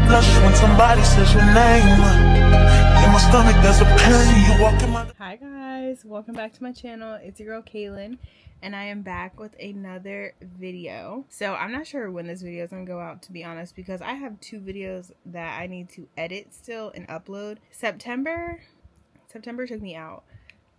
blush when somebody says your name. In my stomach there's a pain. You walk in my... Hi guys, welcome back to my channel. It's your girl Kaylynne, and I am back with another video. So I'm not sure when this video is gonna go out, to be honest, because I have two videos that I need to edit still and upload. September took me out.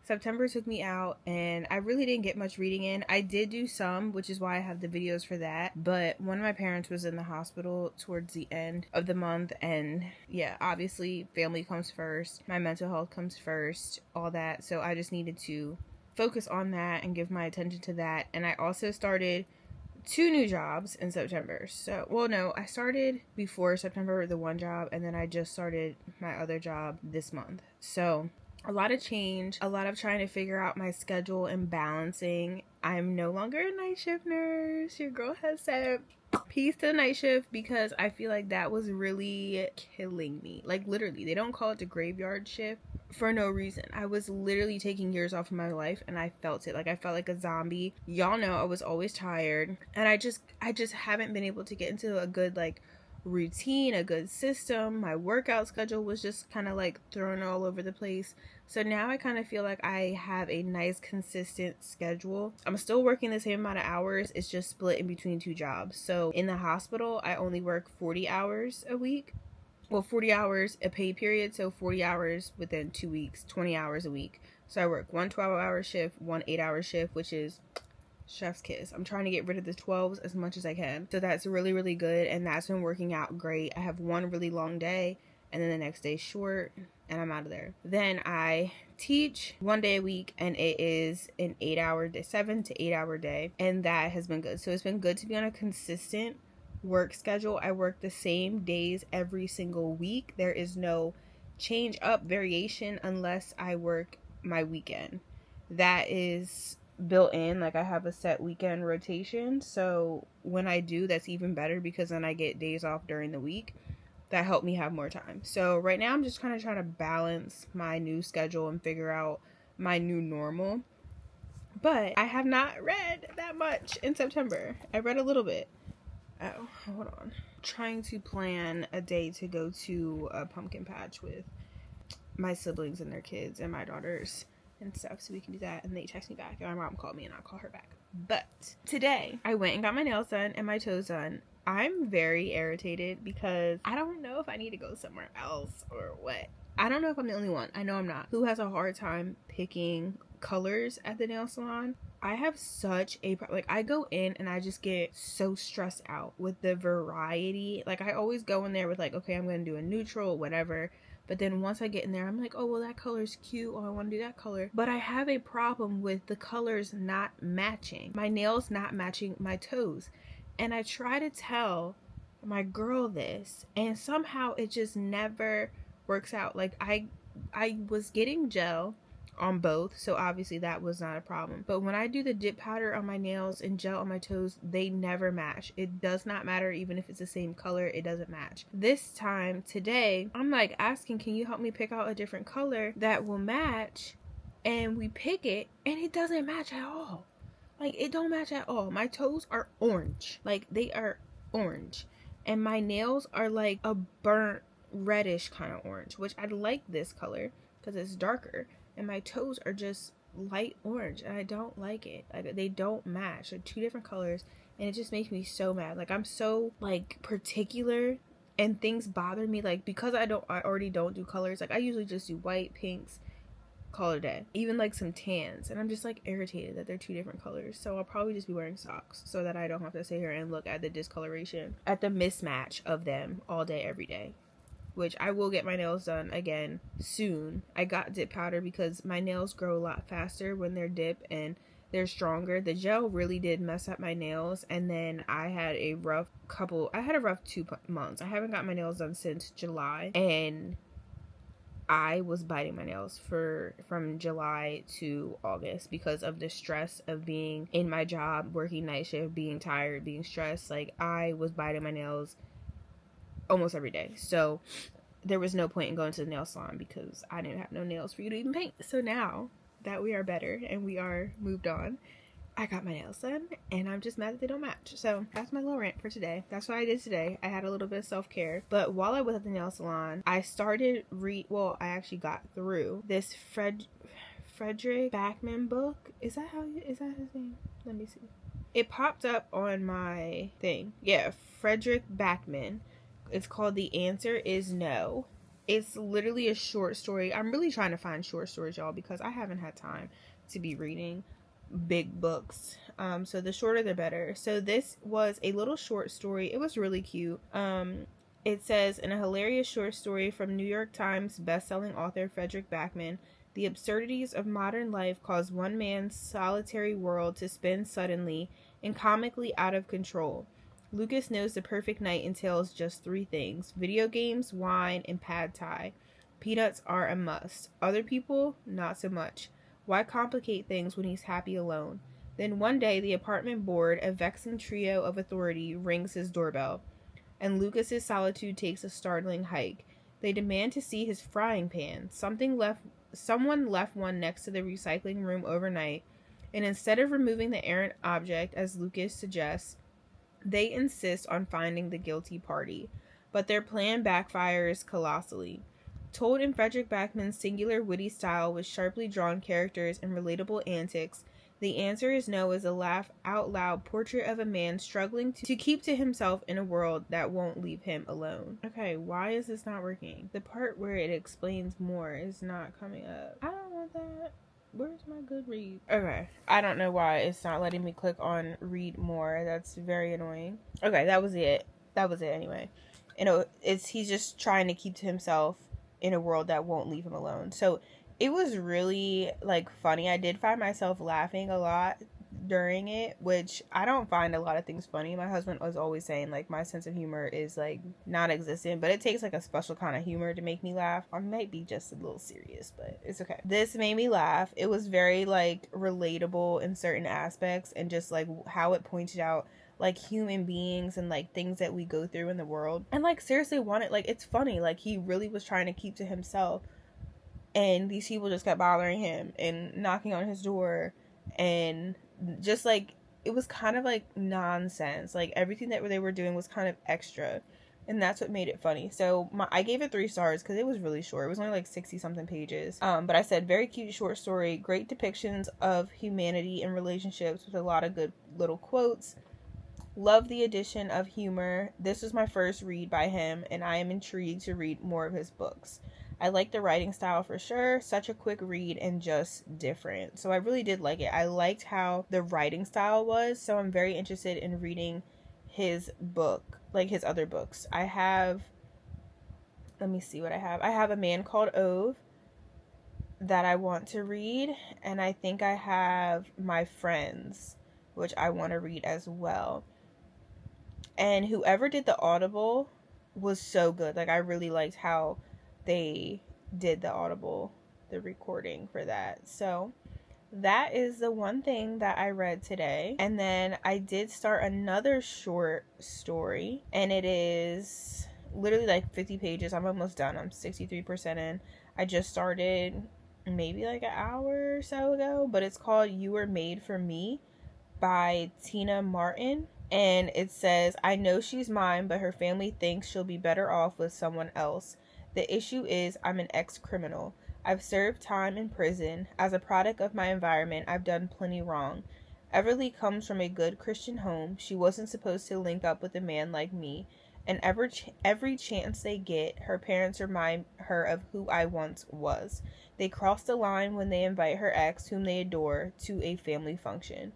September took me out, and I really didn't get much reading in. I did do some, which is why I have the videos for that, but one of my parents was in the hospital towards the end of the month, and yeah, obviously family comes first, my mental health comes first, all that, so I just needed to focus on that and give my attention to that. And I also started 2 new jobs in September. So, well, no, I started before September the one job, and then I just started my other job this month. So a lot of change, a lot of trying to figure out my schedule and balancing. I'm no longer a night shift nurse. Your girl has said peace to the night shift, because I feel like that was really killing me. Like, literally, they don't call it the graveyard shift for no reason. I was literally taking years off of my life, and I felt it. Like, I felt like a zombie. Y'all know I was always tired, and I just haven't been able to get into a good, like, routine, a good system. My workout schedule was just kind of like thrown all over the place. So now I kind of feel like I have a nice consistent schedule. I'm still working the same amount of hours, it's just split in between 2 jobs. So in the hospital I only work 40 hours a week. Well, 40 hours a pay period, so 40 hours within 2 weeks, 20 hours a week. So I work one 12-hour shift, one 8-hour shift, which is chef's kiss. I'm trying to get rid of the 12s as much as I can. So that's really, really good, and that's been working out great. I have one really long day, and then the next day short, and I'm out of there. Then I teach 1 day a week, and it is an 8-hour day, 7 to 8 hour day, and that has been good. So it's been good to be on a consistent work schedule. I work the same days every single week. There is no change up variation unless I work my weekend. That is built in. Like, I have a set weekend rotation, so when I do, that's even better, because then I get days off during the week that help me have more time. So right now I'm just kind of trying to balance my new schedule and figure out my new normal. But I have not read that much in September. I read a little bit. Oh, hold on. Trying to plan a day to go to a pumpkin patch with my siblings and their kids and my daughters and stuff, so we can do that. And they text me back, and my mom called me, and I'll call her back. But today I went and got my nails done and my toes done. I'm very irritated because I don't know if I need to go somewhere else or what. I don't know if I'm the only one, I know I'm not, who has a hard time picking colors at the nail salon. I have such a like, I go in and I just get so stressed out with the variety. Like, I always go in there with like, okay, I'm gonna do a neutral, whatever. But then once I get in there, I'm like, oh, well, that color's cute. Oh, I want to do that color. But I have a problem with the colors not matching. My nails not matching my toes. And I try to tell my girl this, and somehow it just never works out. Like, I was getting gel on both, so obviously that was not a problem. But when I do the dip powder on my nails and gel on my toes, they never match. It does not matter, even if it's the same color, it doesn't match. This time, today, I'm like asking, can you help me pick out a different color that will match? And we pick it, and it doesn't match at all. Like, it don't match at all. My toes are orange. Like, they are orange. And my nails are like a burnt reddish kind of orange, which I like this color because it's darker. And my toes are just light orange, and I don't like it. Like, they don't match. They're 2 different colors, and it just makes me so mad. Like, I'm so like particular, and things bother me. Like, because I already don't do colors. Like, I usually just do white, pinks, call it a day. Even like some tans, and I'm just like irritated that they're 2 different colors. So I'll probably just be wearing socks so that I don't have to sit here and look at the discoloration, at the mismatch of them all day, every day. Which I will get my nails done again soon. I got dip powder because my nails grow a lot faster when they're dip and they're stronger. The gel really did mess up my nails, and then I had a rough 2 months. I haven't got my nails done since July, and I was biting my nails from July to August because of the stress of being in my job, working night shift, being tired, being stressed. Like, I was biting my nails almost every day. So there was no point in going to the nail salon because I didn't have no nails for you to even paint. So now that we are better and we are moved on, I got my nails done and I'm just mad that they don't match. So that's my little rant for today. That's what I did today. I had a little bit of self-care. But while I was at the nail salon, I started I actually got through this Frederick Backman book. Is that his name? Let me see. It popped up on my thing. Yeah, Frederick Backman. It's called The Answer Is No. It's literally a short story. I'm really trying to find short stories, y'all, because I haven't had time to be reading big books. So the shorter the better. So this was a little short story. It was really cute. It says, in a hilarious short story from New York Times bestselling author Frederick Backman, the absurdities of modern life cause one man's solitary world to spin suddenly and comically out of control. Lucas knows the perfect night entails just 3 things: video games, wine, and pad thai. Peanuts are a must. Other people, not so much. Why complicate things when he's happy alone? Then one day, the apartment board, a vexing trio of authority, rings his doorbell, and Lucas's solitude takes a startling hike. They demand to see his frying pan. Someone left one next to the recycling room overnight, and instead of removing the errant object, as Lucas suggests, they insist on finding the guilty party. But their plan backfires colossally. Told in Frederick Backman's singular witty style with sharply drawn characters and relatable antics, The Answer Is No is a laugh-out-loud portrait of a man struggling to keep to himself in a world that won't leave him alone. Okay, why is this not working? The part where it explains more is not coming up. I don't want that. Where's my Goodreads? Okay, I don't know why it's not letting me click on read more. That's very annoying. Okay, that was it. Anyway. He's just trying to keep to himself in a world that won't leave him alone. So it was really funny. I did find myself laughing a lot during it, which I don't find a lot of things funny. My husband was always saying my sense of humor is non-existent, but it takes a special kind of humor to make me laugh. I might be just a little serious, but it's okay. This made me laugh. It was very relatable in certain aspects, and just how it pointed out human beings and things that we go through in the world, and seriously wanted it's funny. He really was trying to keep to himself, and these people just kept bothering him and knocking on his door, and just it was kind of nonsense. Everything that they were doing was kind of extra, and that's what made it funny. So I gave it 3 stars because it was really short. It was only 60 something pages. But I said, very cute short story, great depictions of humanity and relationships with a lot of good little quotes. Love the addition of humor. This was my first read by him, and I am intrigued to read more of his books. I like the writing style for sure. Such a quick read and just different. So I really did like it. I liked how the writing style was. So I'm very interested in reading his book, his other books. Let me see what I have. I have A Man Called Ove that I want to read. And I think I have My Friends, which I want to read as well. And whoever did the Audible was so good. I really liked how they did the recording for that. So that is the one thing that I read today. And then I did start another short story, and it is literally 50 pages. I'm almost done. I'm 63% in. I just started maybe an hour or so ago, but it's called You Were Made for Me by Tina Martin. And it says, I know she's mine, but her family thinks she'll be better off with someone else. The issue is I'm an ex-criminal. I've served time in prison. As a product of my environment, I've done plenty wrong. Everly comes from a good Christian home. She wasn't supposed to link up with a man like me. And every chance they get, her parents remind her of who I once was. They cross the line when they invite her ex, whom they adore, to a family function.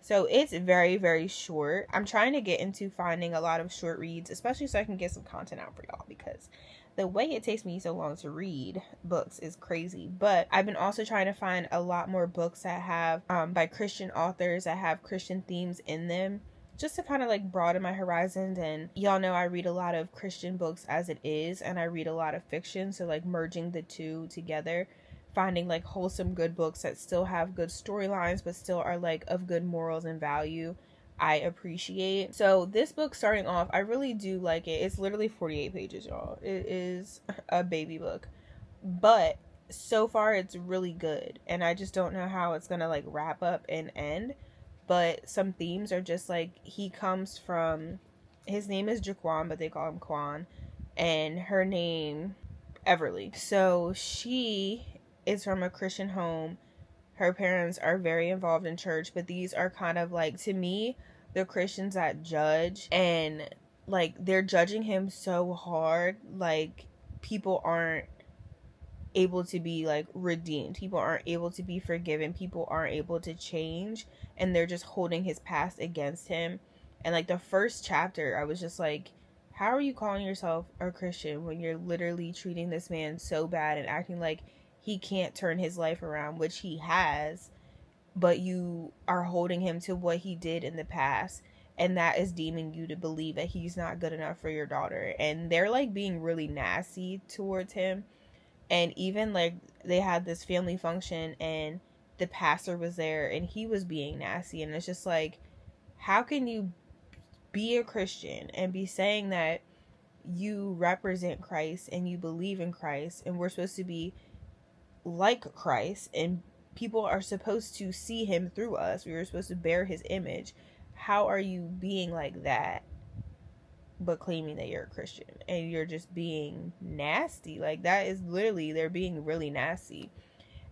So it's very, very short. I'm trying to get into finding a lot of short reads, especially so I can get some content out for y'all, because the way it takes me so long to read books is crazy. But I've been also trying to find a lot more books that have by Christian authors that have Christian themes in them, just to kind of broaden my horizons. And y'all know I read a lot of Christian books as it is, and I read a lot of fiction, so merging the two together, finding wholesome good books that still have good storylines but still are of good morals and value, I appreciate. So this book, starting off, I really do like it. It's literally 48 pages, y'all. It is a baby book, but so far it's really good, and I just don't know how it's gonna wrap up and end. but some themes are just like, he comes from, his name is Jaquan, but they call him Quan, and her name Everly. So she is from a Christian home. Her parents are very involved in church, but these are kind of like, to me, the Christians that judge, and like they're judging him so hard, like people aren't able to be like redeemed, people aren't able to be forgiven, people aren't able to change, and they're just holding his past against him. And like the first chapter, I was just like, how are you calling yourself a Christian when you're literally treating this man so bad and acting like he can't turn his life around, which he has, but you are holding him to what he did in the past, and that is deeming you to believe that he's not good enough for your daughter. And they're like being really nasty towards him. And even like they had this family function and the pastor was there and he was being nasty, and it's just like, how can you be a Christian and be saying that you represent Christ and you believe in Christ, and we're supposed to be like Christ and people are supposed to see him through us, we were supposed to bear his image? How are you being like that but claiming that you're a Christian? And you're just being nasty. Like, that is literally, they're being really nasty.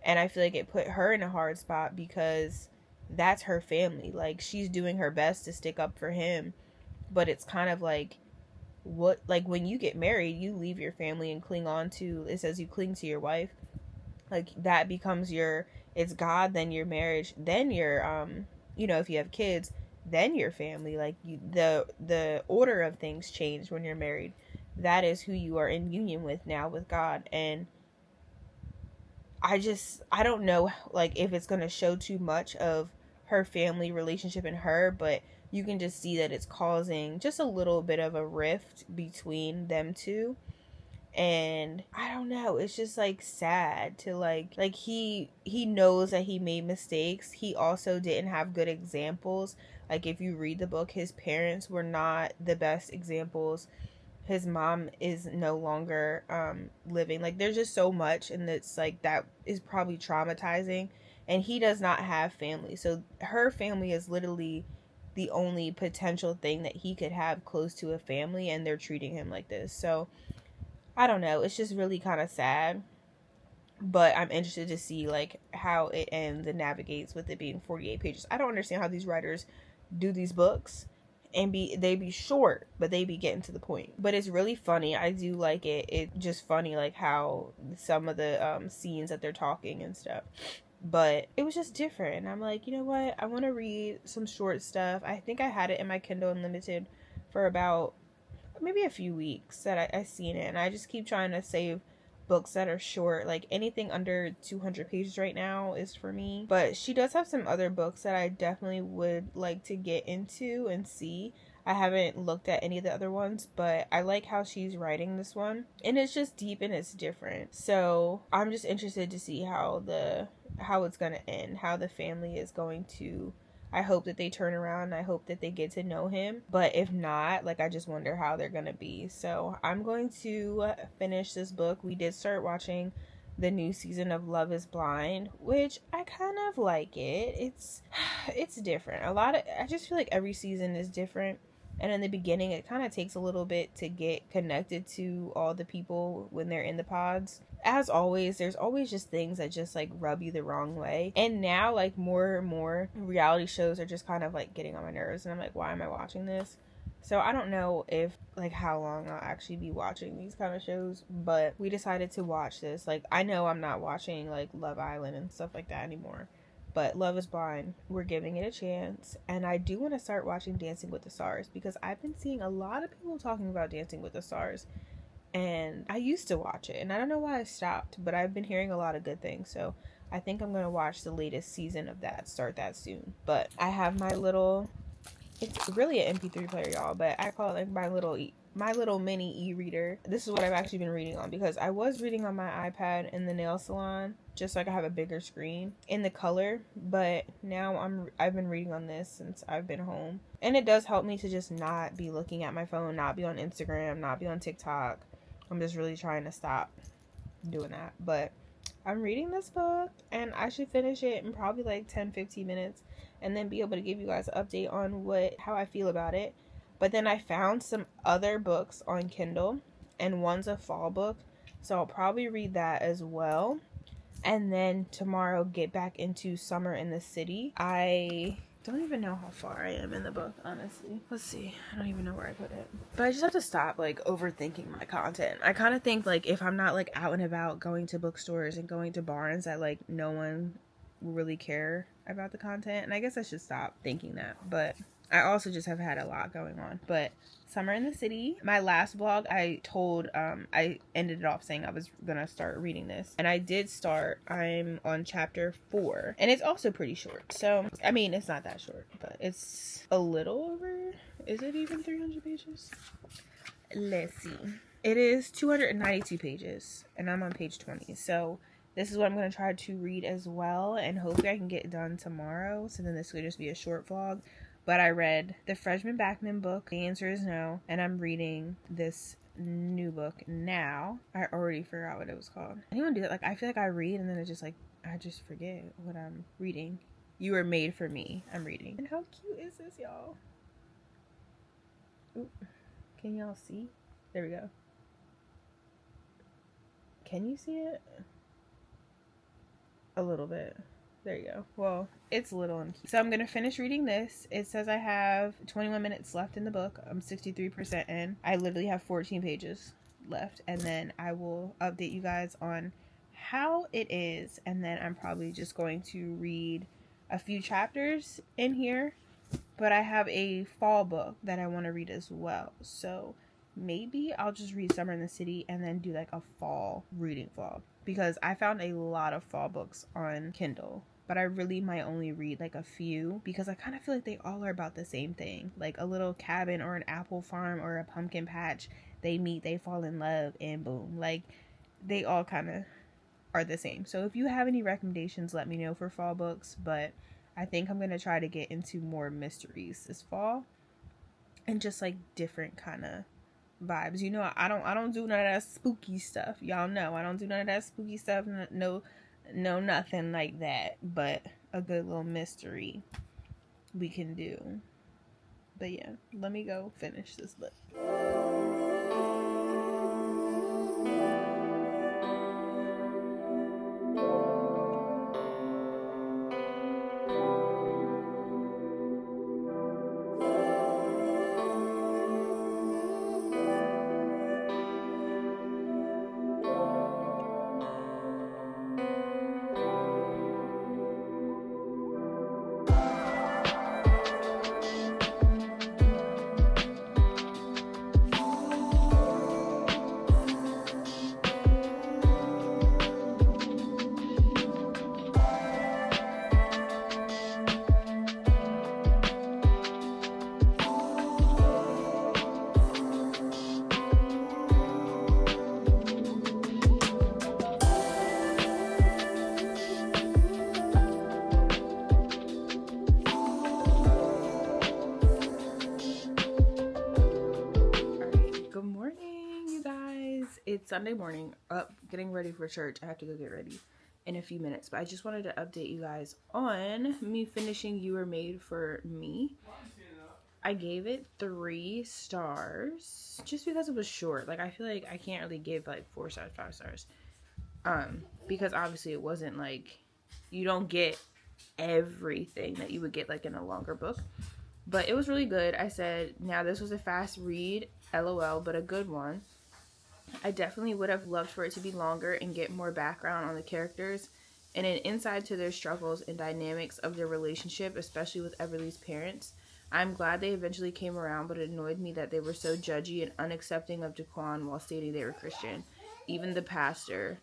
And I feel like it put her in a hard spot because that's her family. Like, she's doing her best to stick up for him, but it's kind of like, what, like when you get married, you leave your family and cling on to, it says you cling to your wife, like that becomes your, it's God, then your marriage, then your you know, if you have kids, then your family. Like, you, the order of things change when you're married. That is who you are in union with now, with God. And I don't know, like, if it's going to show too much of her family relationship and her, but you can just see that it's causing just a little bit of a rift between them two. And I don't know, it's just like sad to like he knows that he made mistakes. He also didn't have good examples. Like, if you read the book, his parents were not the best examples. His mom is no longer living. Like, there's just so much, and it's like that is probably traumatizing. And he does not have family, so her family is literally the only potential thing that he could have close to a family, and they're treating him like this. So I don't know, it's just really kind of sad, but I'm interested to see like how it ends and navigates with it being 48 pages. I don't understand how these writers do these books and they be short, but they be getting to the point. But it's really funny. I do like it. It's just funny, like how some of the scenes that they're talking and stuff. But it was just different. And I'm like, you know what? I want to read some short stuff. I think I had it in my Kindle Unlimited for about maybe a few weeks that I seen it. And I just keep trying to save books that are short. Like, anything under 200 pages right now is for me. But she does have some other books that I definitely would like to get into and see. I haven't looked at any of the other ones, but I like how she's writing this one, and it's just deep and it's different. So I'm just interested to see how it's gonna end, how the family is going to, I hope that they turn around. I hope that they get to know him. But if not, like, I just wonder how they're going to be. So I'm going to finish this book. We did start watching the new season of Love is Blind, which I kind of like it. It's different. I just feel like every season is different. And in the beginning, it kind of takes a little bit to get connected to all the people when they're in the pods. As always, there's always just things that just like rub you the wrong way. And now, like, more and more reality shows are just kind of like getting on my nerves. And I'm like, why am I watching this? So I don't know if like how long I'll actually be watching these kind of shows, but we decided to watch this. Like, I know I'm not watching like Love Island and stuff like that anymore, but Love is Blind, we're giving it a chance. And I do want to start watching Dancing with the Stars, because I've been seeing a lot of people talking about Dancing with the Stars, and I used to watch it, and I don't know why I stopped, but I've been hearing a lot of good things. So I think I'm going to watch the latest season of that, start that soon. But I have my little, it's really an MP3 player, y'all, but I call it like my little mini e-reader. This is what I've actually been reading on, because I was reading on my iPad in the nail salon just so I could have a bigger screen in the color, but now I've been reading on this since I've been home, and it does help me to just not be looking at my phone, not be on Instagram, not be on TikTok. I'm just really trying to stop doing that. But I'm reading this book, and I should finish it in probably like 10-15 minutes. and then be able to give you guys an update on how I feel about it. But then I found some other books on Kindle, and one's a fall book, so I'll probably read that as well. And then tomorrow get back into Summer in the City. I don't even know how far I am in the book, honestly. Let's see. I don't even know where I put it. But I just have to stop like overthinking my content. I kind of think like if I'm not like out and about going to bookstores and going to Barnes, that like no one will really care about the content. And I guess I should stop thinking that. But I also just have had a lot going on. But Summer in the City, my last vlog, I ended it off saying I was gonna start reading this, and I did start. I'm on chapter 4, and it's also pretty short. So I mean, it's not that short, but it's a little over. Is it even 300 pages? Let's see. It is 292 pages, and I'm on page 20. So this is what I'm gonna try to read as well, and hopefully I can get it done tomorrow. So then this would just be a short vlog. But I read the Freshman Backman book, The Answer is No, and I'm reading this new book now. I already forgot what it was called. Anyone do that? Like, I feel like I read and then it just like, I just forget what I'm reading. You Were Made for Me, I'm reading. And how cute is this, y'all? Ooh, can y'all see? There we go. Can you see it? A little bit. There you go. Well, it's little and cute. So I'm going to finish reading this. It says I have 21 minutes left in the book. I'm 63% in. I literally have 14 pages left. And then I will update you guys on how it is. And then I'm probably just going to read a few chapters in here. But I have a fall book that I want to read as well. So maybe I'll just read Summer in the City and then do like a fall reading vlog. Because I found a lot of fall books on Kindle. But I really might only read like a few because I kind of feel like they all are about the same thing. Like a little cabin or an apple farm or a pumpkin patch. They meet, they fall in love, and boom. Like they all kind of are the same. So if you have any recommendations, let me know for fall books. But I think I'm going to try to get into more mysteries this fall. And just like different kind of vibes. You know, I don't do none of that spooky stuff. Y'all know I don't do none of that spooky stuff. No, nothing like that, but a good little mystery we can do. But yeah, let me go finish this book. It's Sunday morning, up getting ready for church. I have to go get ready in a few minutes, but I just wanted to update you guys on me finishing You Were Made for Me. I gave it 3 stars just because it was short. Like I feel like I can't really give like 4 stars, 5 stars, because obviously it wasn't like, you don't get everything that you would get like in a longer book. But it was really good. I said, now this was a fast read, LOL, but a good one. I definitely would have loved for it to be longer and get more background on the characters and an insight to their struggles and dynamics of their relationship, especially with Everly's parents. I'm glad they eventually came around, but it annoyed me that they were so judgy and unaccepting of Jaquan while stating they were Christian. Even the pastor,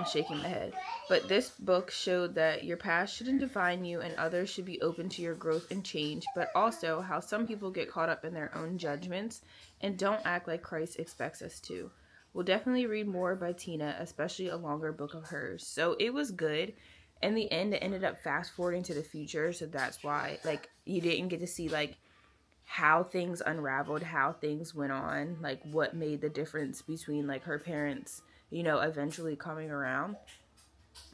shaking my head. But this book showed that your past shouldn't define you and others should be open to your growth and change, but also how some people get caught up in their own judgments and don't act like Christ expects us to. We'll definitely read more by Tina, especially a longer book of hers. So it was good. In the end, it ended up fast forwarding to the future, so that's why like you didn't get to see like how things unraveled, how things went on, like what made the difference between like her parents, you know, eventually coming around.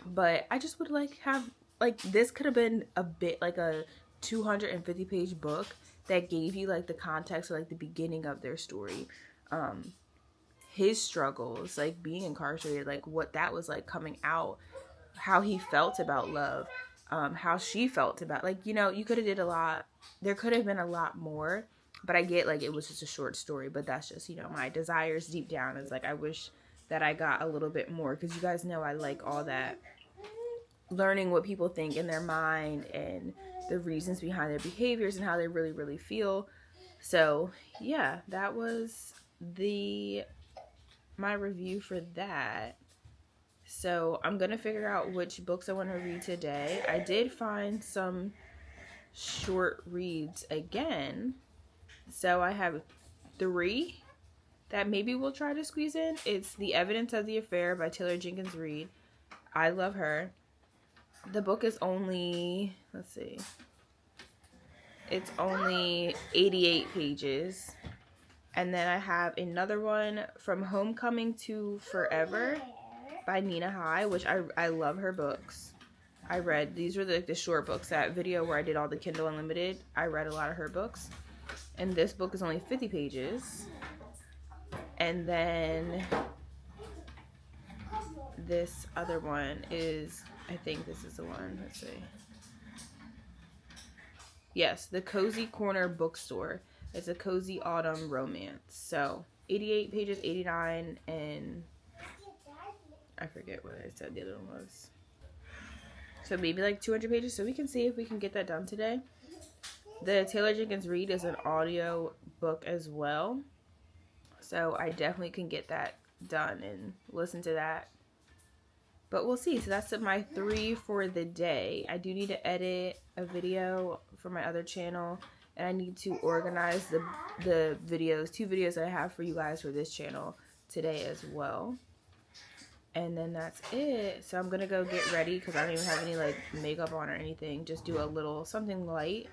But I just would like have like, this could have been a bit like a 250-page book that gave you like the context of like the beginning of their story, his struggles, like being incarcerated, like what that was like coming out, how he felt about love, how she felt about, like, you know, you could have did a lot. There could have been a lot more, but I get like it was just a short story. But that's just, you know, my desires deep down is like I wish that I got a little bit more, because you guys know I like all that, learning what people think in their mind and the reasons behind their behaviors and how they really, really feel. So yeah, that was my review for that. So I'm gonna figure out which books I want to read today. I did find some short reads again, so I have 3 that maybe we'll try to squeeze in. It's The Evidence of the Affair by Taylor Jenkins Reid. I love her. The book is only, let's see, it's only 88 pages. And then I have another one, From Homecoming to Forever by Nina High, which I love her books. I read, these were the short books, that video where I did all the Kindle Unlimited. I read a lot of her books. And this book is only 50 pages. And then this other one is, I think this is the one, let's see. Yes, The Cozy Corner Bookstore. It's a cozy autumn romance. So 88 pages, 89, and I forget what I said the other one was. So maybe like 200 pages. So we can see if we can get that done today. The Taylor Jenkins Reid is an audio book as well. So I definitely can get that done and listen to that. But we'll see. So that's my 3 for the day. I do need to edit a video for my other channel. And I need to organize the videos, 2 videos that I have for you guys for this channel today as well. And then that's it. So I'm going to go get ready because I don't even have any like makeup on or anything. Just do a little something light.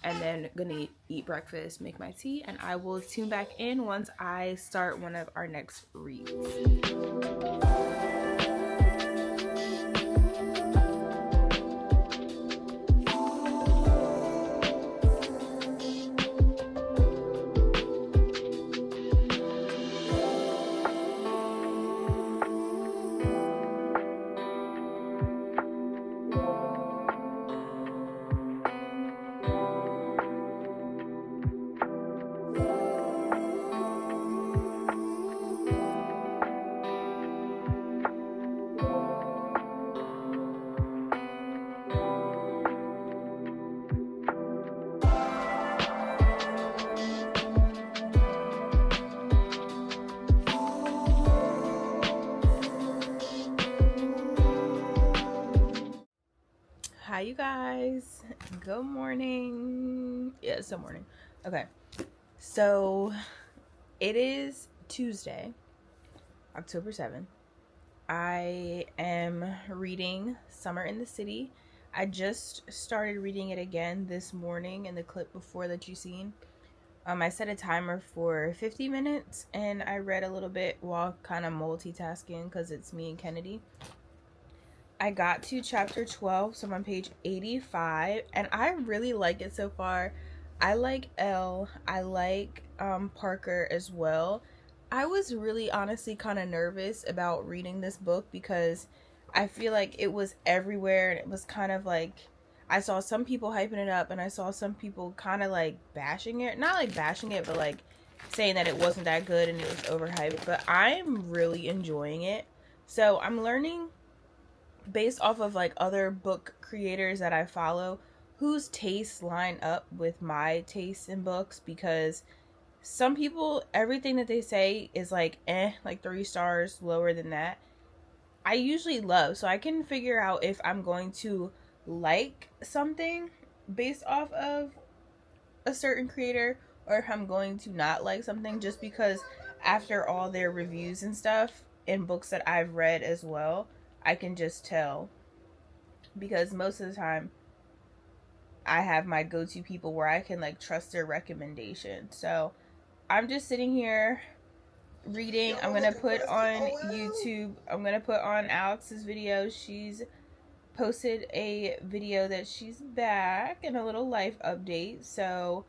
And then going to eat breakfast, make my tea. And I will tune back in once I start one of our next reads. Hi you guys, good morning. Yeah, it's still morning. Okay, so it is Tuesday, October 7th. I am reading Summer in the City. I just started reading it again this morning in the clip before that you seen. I set a timer for 50 minutes and I read a little bit while kind of multitasking because it's me and Kennedy. I got to chapter 12, so I'm on page 85, and I really like it so far. I like Elle. I like Parker as well. I was really honestly kind of nervous about reading this book because I feel like it was everywhere, and it was kind of like, I saw some people hyping it up, and I saw some people kind of like bashing it. Not like bashing it, but like saying that it wasn't that good and it was overhyped. But I'm really enjoying it. So I'm learning based off of like other book creators that I follow whose tastes line up with my tastes in books, because some people, everything that they say is like like 3 stars, lower than that. I usually love, so I can figure out if I'm going to like something based off of a certain creator or if I'm going to not like something, just because after all their reviews and stuff in books that I've read as well, I can just tell, because most of the time I have my go-to people where I can like trust their recommendation. So I'm just sitting here reading. I'm gonna put on YouTube, I'm gonna put on Alex's video. She's posted a video that she's back and a little life update, so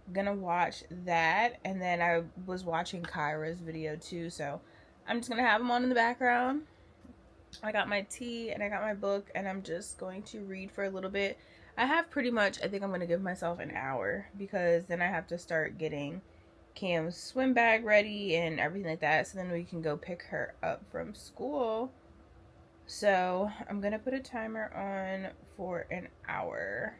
I'm gonna watch that. And then I was watching Kyra's video too, so I'm just gonna have them on in the background. I got my tea and I got my book, and I'm just going to read for a little bit. I have pretty much, I think I'm gonna give myself an hour, because then I have to start getting Cam's swim bag ready and everything like that, so then we can go pick her up from school. So I'm gonna put a timer on for an hour.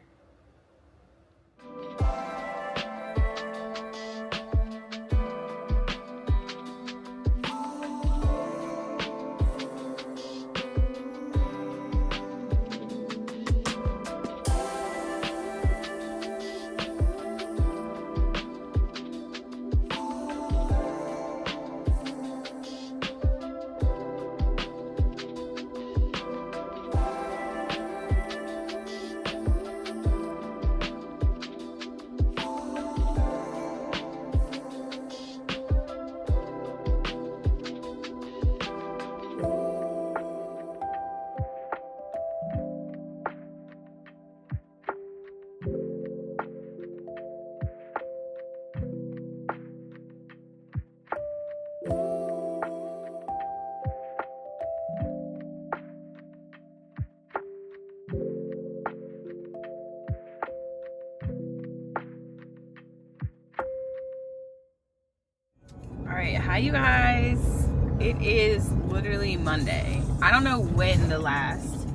Alright, hi you guys. It is literally Monday. I don't know when the last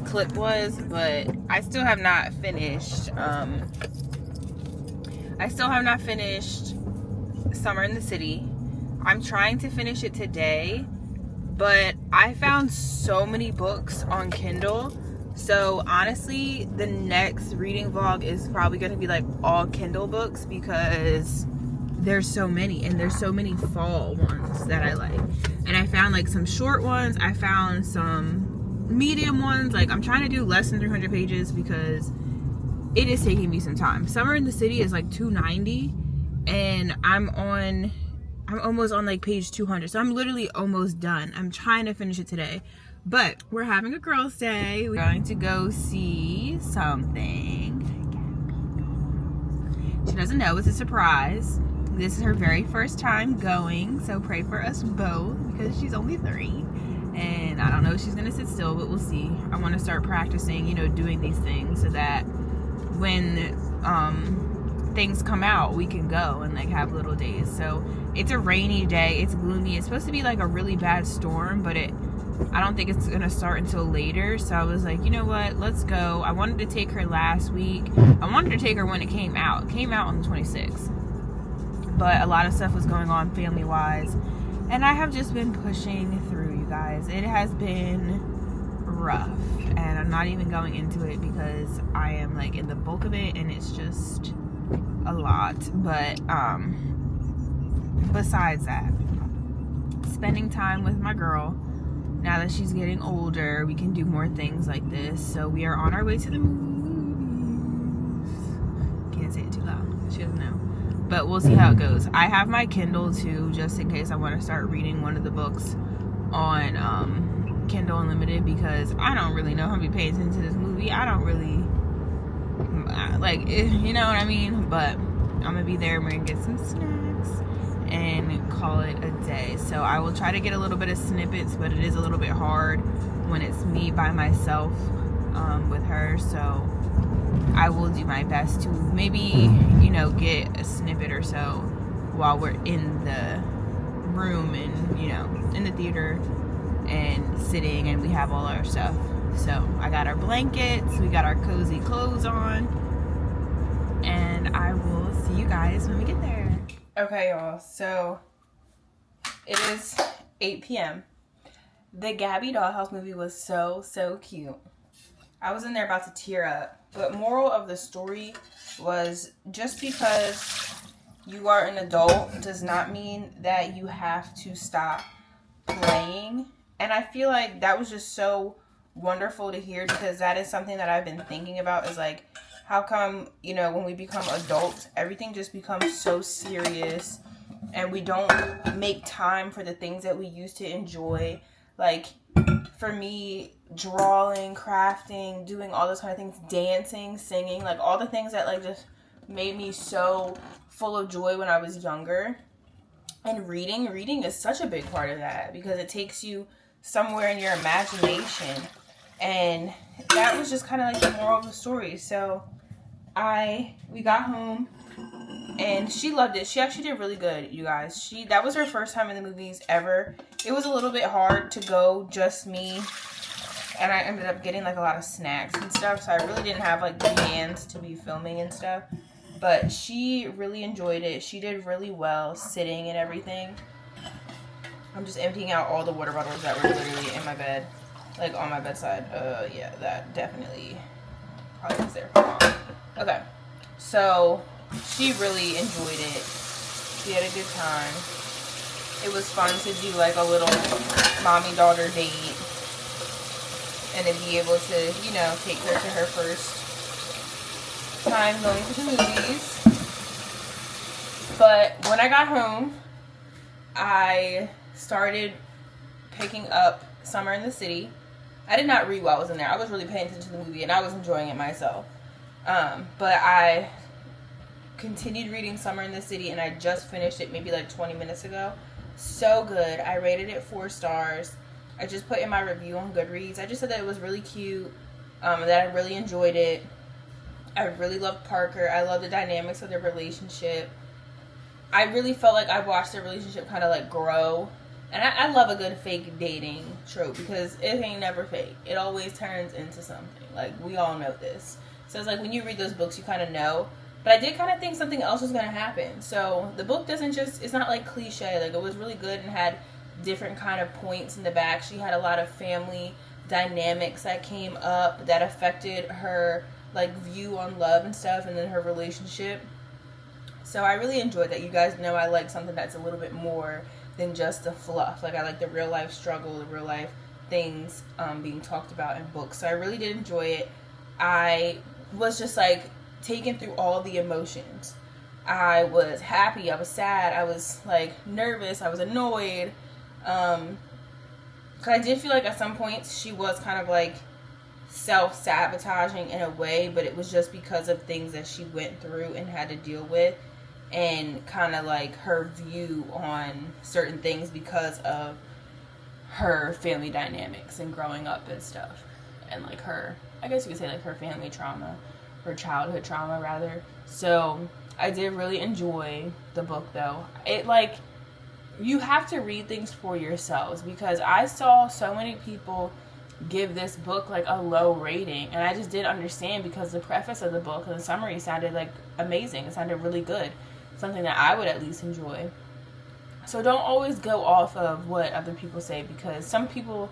clip was, but I still have not finished Summer in the City. I'm trying to finish it today, but I found so many books on Kindle. So honestly, the next reading vlog is probably going to be like all Kindle books, because there's so many, and there's so many fall ones that I like. And I found like some short ones, I found some medium ones. Like, I'm trying to do less than 300 pages because it is taking me some time. Summer in the City is like 290, and I'm almost on like page 200, so I'm literally almost done. I'm trying to finish it today, but we're having a girls' day. We're going to go see something. She doesn't know, it's a surprise. This is her very first time going, so pray for us both, because she's only 3 and I don't know if she's gonna sit still, but we'll see. I want to start practicing, you know, doing these things so that when things come out, we can go and like have little days. So it's a rainy day, it's gloomy, it's supposed to be like a really bad storm, but I don't think it's gonna start until later. So I was like, you know what, let's go. I wanted to take her last week. I wanted to take her when it came out. It came out on the 26th. But a lot of stuff was going on family-wise, and I have just been pushing through, you guys. It has been rough, and I'm not even going into it because I am like in the bulk of it, and it's just a lot. But besides that, spending time with my girl, now that she's getting older, we can do more things like this. So we are on our way to the movies. Can't say it too loud, she doesn't know. But we'll see how it goes. I have my Kindle too, just in case I want to start reading one of the books on Kindle Unlimited, because I don't really know how to be paying attention to this movie. I don't really like, you know what I mean? But I'm gonna be there, and we're gonna get some snacks and call it a day. So I will try to get a little bit of snippets, but it is a little bit hard when it's me by myself with her. So I will do my best to maybe, you know, get a snippet or so while we're in the room and, you know, in the theater and sitting, and we have all our stuff. So I got our blankets, we got our cozy clothes on, and I will see you guys when we get there. Okay, y'all, so it is 8 p.m. The Gabby Dollhouse movie was so cute. I was in there about to tear up. But moral of the story was, just because you are an adult does not mean that you have to stop playing. And I feel like that was just so wonderful to hear, because that is something that I've been thinking about, is like, how come, you know, when we become adults, everything just becomes so serious, and we don't make time for the things that we used to enjoy. Like, for me, drawing, crafting, doing all those kind of things, dancing, singing, like all the things that like just made me so full of joy when I was younger. And reading is such a big part of that because it takes you somewhere in your imagination. And that was just kind of like the moral of the story. So we got home and she loved it. She actually did really good, you guys. That was her first time in the movies ever. It was a little bit hard to go just me, and I ended up getting like a lot of snacks and stuff, so I really didn't have like the hands to be filming and stuff. But she really enjoyed it. She did really well sitting and everything. I'm just emptying out all the water bottles that were literally in my bed, like on my bedside. Yeah, that definitely probably was there for long. Okay, so she really enjoyed it. She had a good time. It was fun to do like a little mommy-daughter date and to be able to, you know, take her to her first time going to the movies. But when I got home, I started picking up Summer in the City. I did not read while I was in there. I was really paying attention to the movie and I was enjoying it myself. But I continued reading Summer in the City and I just finished it maybe like 20 minutes ago. So good. I rated it 4 stars. I just put in my review on Goodreads. I just said that it was really cute, that I really enjoyed it. I really loved Parker. I love the dynamics of their relationship. I really felt like I watched their relationship kind of like grow. And I love a good fake dating trope because it ain't never fake. It always turns into something. Like, we all know this. So it's like when you read those books, you kind of know. But I did kind of think something else was going to happen. So the book it's not like cliche. Like, it was really good and had different kind of points in the back. She had a lot of family dynamics that came up that affected her, like, view on love and stuff, and then her relationship. So I really enjoyed that. You guys know I like something that's a little bit more than just the fluff. Like, I like the real life struggle, the real life things being talked about in books. So I really did enjoy it. I was just like taken through all the emotions. I was happy, I was sad, I was like nervous, I was annoyed. Cause I did feel like at some points she was kind of like self-sabotaging in a way, but it was just because of things that she went through and had to deal with, and kind of like her view on certain things because of her family dynamics and growing up and stuff, and like her, I guess you could say like her family trauma, her childhood trauma rather. So I did really enjoy the book though. It like, you have to read things for yourselves, because I saw so many people give this book like a low rating, and I just didn't understand, because the preface of the book and the summary sounded like amazing. It sounded really good, something that I would at least enjoy. So don't always go off of what other people say, because some people,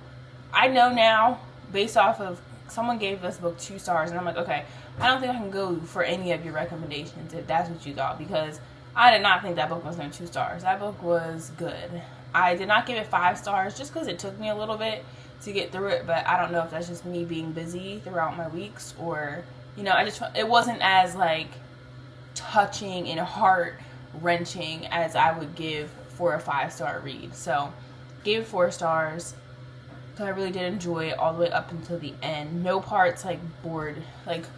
I know now based off of, someone gave this book 2 stars and I'm like, okay, I don't think I can go for any of your recommendations if that's what you thought, because I did not think that book was going to 2 stars. That book was good. I did not give it 5 stars just because it took me a little bit to get through it, but I don't know if that's just me being busy throughout my weeks, or, you know, it wasn't as like touching and heart wrenching as I would give for a 5-star read. So gave it 4 stars. So I really did enjoy it all the way up until the end. No parts like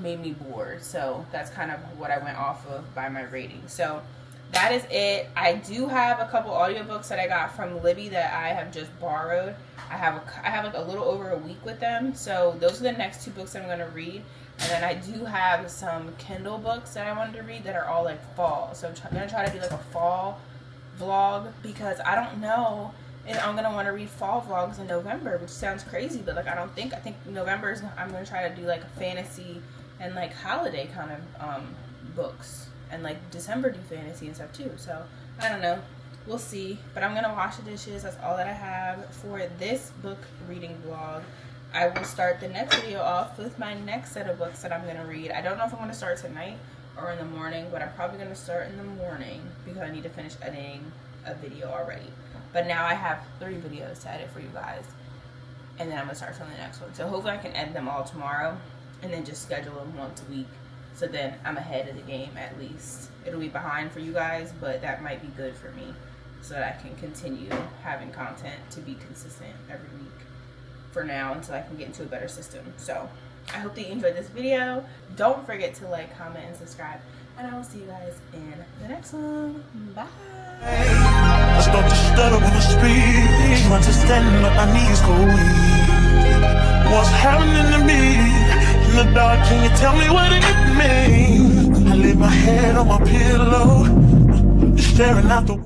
made me bored. So that's kind of what I went off of by my rating. So that is it. I do have a couple audiobooks that I got from Libby that I have just borrowed. I have like a little over a week with them. So those are the next 2 books that I'm going to read. And then I do have some Kindle books that I wanted to read that are all like fall. So I'm going to try to do like a fall vlog, because I don't know. And I'm going to want to read fall vlogs in November, which sounds crazy, but like I think November I'm going to try to do like a fantasy and like holiday kind of books, and like December do fantasy and stuff too. So I don't know, we'll see. But I'm going to wash the dishes. That's all that I have for this book reading vlog. I will start the next video off with my next set of books that I'm going to read. I don't know if I'm going to start tonight or in the morning, but I'm probably going to start in the morning because I need to finish editing a video already. But now I have 3 videos to edit for you guys, and then I'm going to start filming the next one. So hopefully I can edit them all tomorrow, and then just schedule them once a week. So then I'm ahead of the game at least. It'll be behind for you guys, but that might be good for me, so that I can continue having content to be consistent every week. for now until I can get into a better system. So I hope that you enjoyed this video. Don't forget to like, comment, and subscribe, and I will see you guys in the next one. Bye. I start to stutter when I speak. Understanding that my knees go weak. What's happening to me? In the dark, can you tell me what it means? I lay my head on my pillow, staring out the